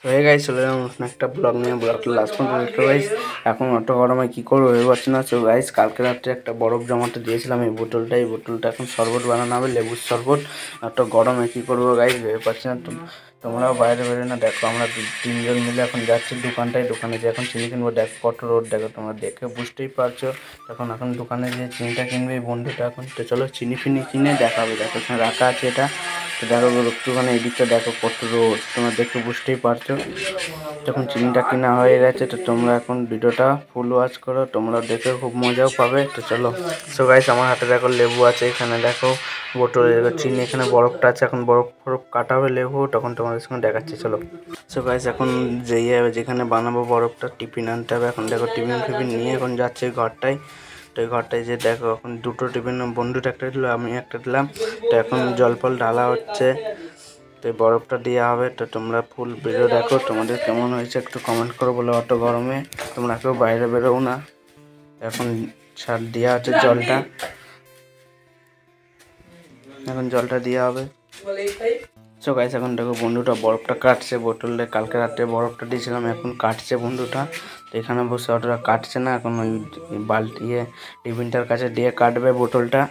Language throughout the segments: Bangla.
তো এই গাইস চলে এলাম নতুন একটা ব্লগ নিয়ে। ব্লগটা লাস্ট পর্যন্ত দেখতে গাইস। এখন অত গরমে কি করবো ভেবে পাচ্ছি না। তো গাইস কালকে রাত্রে একটা বরফ জমাতে দিয়েছিলাম এই বোতলটা এখন শরবত বানানো হবে, লেবুর শরবত। এত গরমে কি করবো গাইস ভেবে পাচ্ছি না। তোমরাও বাইরে বেরো না। দেখো আমরা তিনজন মিলে এখন যাচ্ছি দোকানে যে এখন চিনি কিনবো। দেখো কত রোদ, দেখো তোমরা দেখে বুঝতেই পারছো। এখন দোকানে যে চিনিটা কিনবে এই বন্ধুটা এখন। তো চলো চিনি ফিনি কিনে দেখাবে। দেখো এখানে রাখা আছে এটা। তো দেখো একটুখানি এদিকটা দেখো কত রোদ, তোমরা দেখে বুঝতেই পারছো। যখন চিনিটা কেনা হয়ে গেছে তো তোমরা এখন ভিডিওটা ফুল ওয়াচ করো, তোমরা দেখে খুব মজাও পাবে। তো চলো। সো গাইস আমার হাতে দেখো লেবু আছে, এখানে দেখো বোতলে দেখো চিনি, এখানে বরফটা আছে। এখন বরফ কাটা হবে লেবু, তখন তোমাদের সঙ্গে দেখাচ্ছি। চলো। সো গাইস এখন যেখানে বানাবো বরফটা টিফিন আনতে হবে। এখন দেখো টিফিন নিয়ে এখন যাচ্ছে ঘরটায়। তো এই ঘরটায় যে দেখো এখন দুটো টিফিন, বন্ধুটা একটা দিল, আমি একটা দিলাম। তো এখন জল ফল ঢালা হচ্ছে, তো এই বরফটা দেওয়া হবে। তো তোমরা ফুল ভিডিও দেখো, তোমাদের কেমন হয়েছে একটু কমেন্ট করো। বলো অত গরমে তোমরা কেউ বাইরে বেরোও না। এখন ছাড় দেওয়া হচ্ছে জলটা, এখন জলটা দেওয়া হবে। সো গাইস এখন দেখো বন্ধুটা বরফটা কাটছে বোতলে, কালকে রাত্রে বরফটা দিয়েছিলাম, এখন কাটছে বন্ধুটা। তো এখানে বসে অতটা কাটছে না, এখন ওই বালতি টিফিনটার কাছে দিয়ে কাটবে বোতলটা।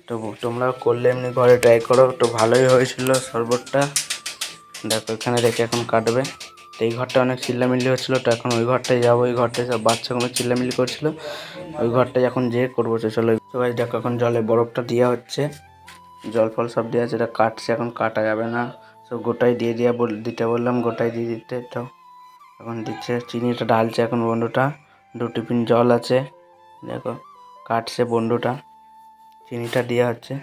তো তোমরা করলে এমনি ঘরে ট্রাই করো, তো ভালোই হয়েছিল শরবতটা। দেখো এখানে রেখে এখন কাটবে। তো এই ঘরটা অনেক চিল্লামিল্লি হচ্ছিলো, তো এখন ওই ঘরটায় যাবো। ওই ঘরটায় সব বাচ্চাগুলো চিল্লামিল্লি করছিল, ওই ঘরটায় এখন যেয়ে করবো। তো চলো সবাই দেখো এখন জলে বরফটা দেওয়া হচ্ছে, জল ফল সব দেওয়া আছে। এটা কাটছে, এখন কাটা যাবে না। সব গোটাই দিতে বললাম, গোটাই দিয়ে দিতে। তো এখন দিচ্ছে, চিনিটা ঢালছে এখন বন্ধুটা। 2 টিফিন জল আছে, দেখো কাটছে বন্ধুটা, চিনিটা দেওয়া হচ্ছে।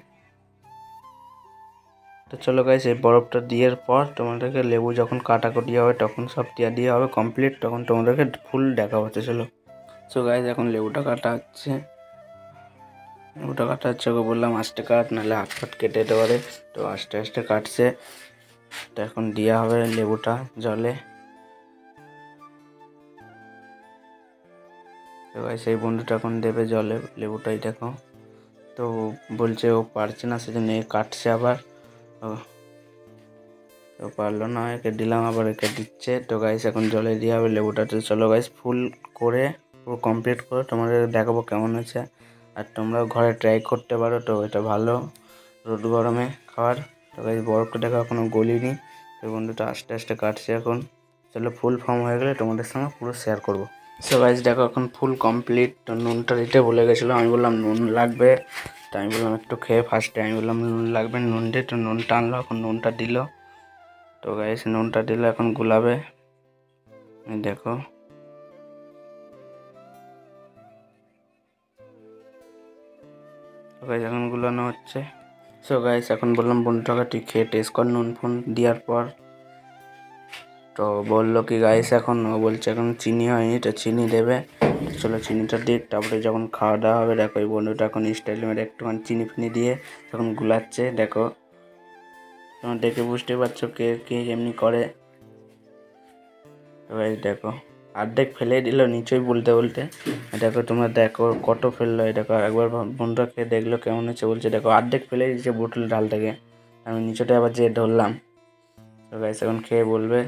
তো চলো গাইস এই বরফটা দেওয়ার পর তোমাদেরকে লেবু যখন কাটাকুটি হবে তখন সব দেওয়া হবে কমপ্লিট, তখন তোমাদেরকে ফুল দেখা হচ্ছে। চলো। সো গাইস এখন লেবুটা কাটা হচ্ছে, ওকে বললাম আস্তে কাট, নাহলে হাত ফাট কেটে যেতে পারে। তো আস্তে আস্তে কাটছে। তো এখন দেওয়া হবে লেবুটা জলে। তো গাইস এই বন্ধুটা এখন দেবে জলে লেবুটাই, দেখো। তো বলছে ও পারছে না, সেজন্য কাটছে আবার। তো পারলো না, একে দিলাম, আবার একে দিচ্ছে। তো গাইস এখন জলে দিয়ে হবে লেবুটা। তো চলো গাইস ফুল করে পুরো কমপ্লিট করে তোমাদের দেখাবো কেমন হয়েছে। আর তোমরাও ঘরে ট্রাই করতে পারো, তো এটা ভালো রোদ গরমে খাওয়ার। তো গাইস বরফটা দেখো এখনো গলিনি, তো বন্ধুটা আস্তে আস্তে কাটছে এখন। চলো ফুল ফর্ম হয়ে গেলে তোমাদের সঙ্গে পুরো শেয়ার করবো। সো গাইস দেখো এখন ফুল কমপ্লিট। তো নুনটা দিতে বলে গেছিলো, আমি বললাম নুন লাগবে। তো আমি বললাম একটু খেয়ে ফার্স্টে আমি বললাম নুন লাগবে, নুন দিয়ে। তো নুনটা আনলো, এখন নুনটা দিল। তো গাইস নুনটা দিলে এখন গুলাবে, দেখো। তো গাইস এখন গুলানো হচ্ছে। সো গাইস এখন বললাম বন্ধুটাকে তুই খেয়ে টেস্ট কর নুন ফুন দেওয়ার পর। তো বললো কি গাইস, এখন ও বলছে এখন চিনি হয়নি, তো চিনি দেবে। চলো চিনিটা দিই, তারপরে যখন খাওয়া দাওয়া হবে। দেখো এই বন্ধুটা এখন স্টাইল মেরে একটুখানি চিনি ফিনি দিয়ে যখন গুলাচ্ছে, দেখো তোমার দেখে বুঝতে পারছো কে কে এমনি করে। তো গাইস দেখো অর্ধেক ফেলে দিল নিচেই বলতে বলতে। দেখো তোমরা দেখো কত ফেললো, দেখো একবার বন্ধুরা খেয়ে দেখলো কেমন হচ্ছে, বলছে দেখো অর্ধেক ফেলে দিচ্ছে বোতল ডাল থেকে। আমি নিচেটা আবার যেয়ে ধরলাম। তো গাইস এখন খেয়ে বলবে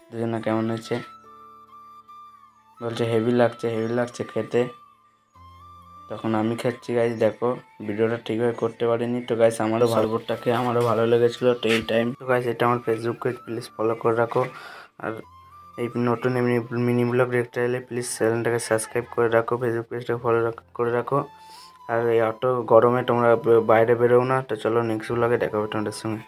দুজনে কেমন হয়েছে। বলছে হেভি লাগছে খেতে। তখন আমি খাচ্ছি গাইস, দেখো ভিডিওটা ঠিকভাবে করতে পারিনি। তো গাইস আমারও শরবতটাকে আমারও ভালো লেগেছিলো। তো এই টাইম তো গাইস এটা আমার ফেসবুক পেজ, প্লিজ ফলো করে রাখো। আর এই নতুন এমনি মিনি ব্লগ দেখতে এলে প্লিজ চ্যানেলটাকে সাবস্ক্রাইব করে রাখো, ফেসবুক পেজটাকে ফলো করে রাখো। আর এই অত গরমে তোমরা বাইরে বেরোও না। তো চলো নেক্সট ব্লগে দেখা হবে তোমাদের সঙ্গে।